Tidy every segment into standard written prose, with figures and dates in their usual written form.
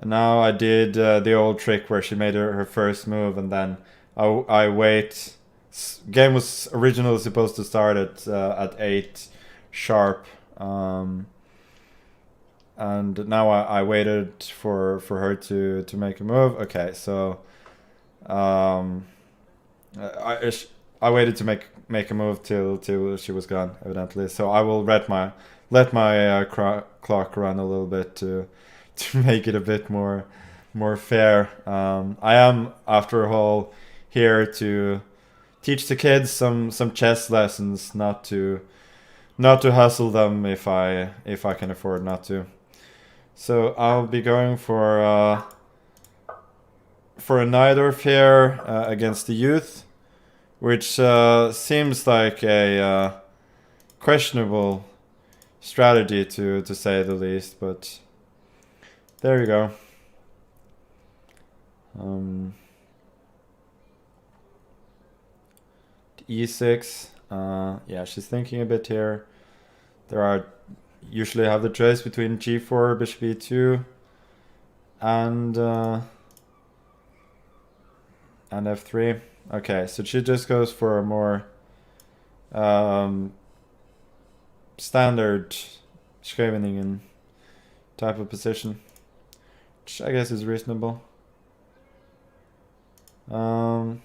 And now I did the old trick where she made her first move, and then I wait. Game was originally supposed to start at 8 sharp, and now I waited for her to make a move. Okay, so I waited to make a move till she was gone, evidently. So I will let my clock run a little bit to make it a bit more fair. I am, after all, here to teach the kids some chess lessons, not to hustle them if I can afford not to. So I'll be going for a Najdorf here against the youth, which seems like a questionable strategy to say the least, but there you go. E6. Yeah, she's thinking a bit here. There are usually have the choice between G4, Bishop E2, and F3. Okay, so she just goes for a more standard Scheveningen type of position, which I guess is reasonable. King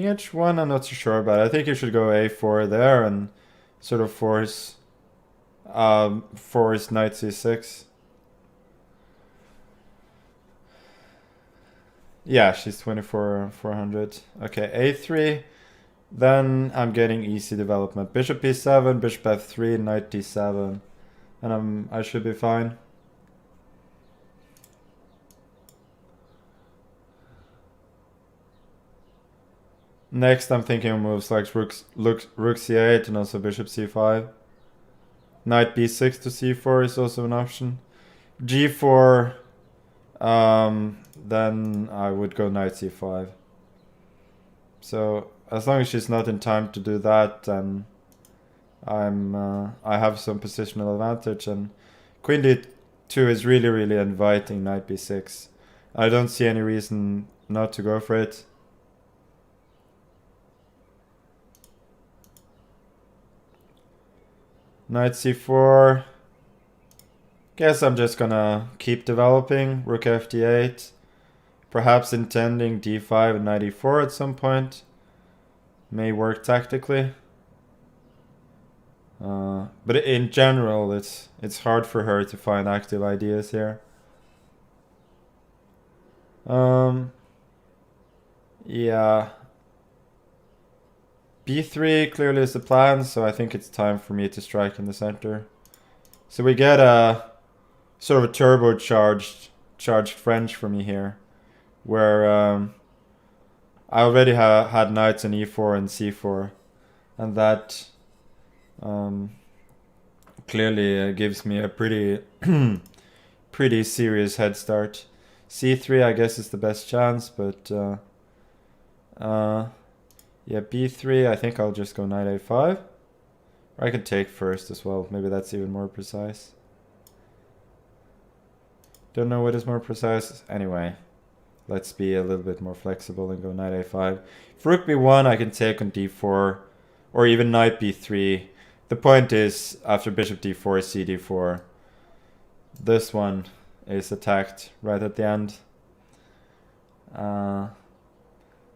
H1, I'm not so sure about. I think you should go A4 there and sort of force Knight C6. Yeah, she's 400. Okay, A3. Then I'm getting easy development. Bishop B7, Bishop F3, Knight D7, and I should be fine. Next, I'm thinking of moves like Rook C8 and also Bishop C5. Knight B6 to C4 is also an option. G4, then I would go Knight C5. So as long as she's not in time to do that, then I have some positional advantage. And Queen D2 is really inviting Knight B6. I don't see any reason not to go for it. Knight C4. Guess I'm just gonna keep developing. Rook FD8. Perhaps intending D5 and Knight E4 at some point. May work tactically. But in general, it's hard for her to find active ideas here. Yeah. B3 clearly is the plan, so I think it's time for me to strike in the center. So we get a sort of a turbocharged French for me here, where I already had knights in E4 and C4, and that clearly gives me a pretty pretty serious head start. C3 I guess is the best chance, but yeah, B3, I think I'll just go Knight A5. Or I can take first as well. Maybe that's even more precise. Don't know what is more precise. Anyway, let's be a little bit more flexible and go Knight A5. If Rook B1, I can take on D4. Or even Knight B3. The point is, after Bishop D4, CD4, this one is attacked right at the end.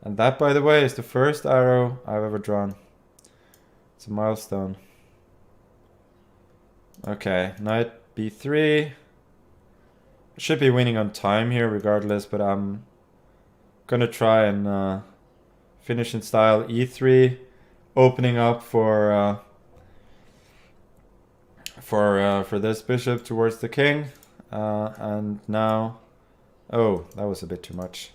And that, by the way, is the first arrow I've ever drawn. It's a milestone. Okay, Knight B3. Should be winning on time here regardless, but I'm gonna try and finish in style. E3, opening up for this bishop towards the king. And now... Oh, that was a bit too much.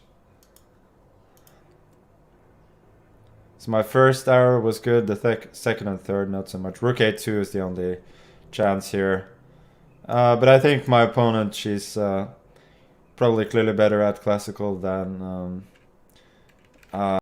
So my first arrow was good, the second and third not so much. Rook A2 is the only chance here. But I think my opponent, she's probably clearly better at classical than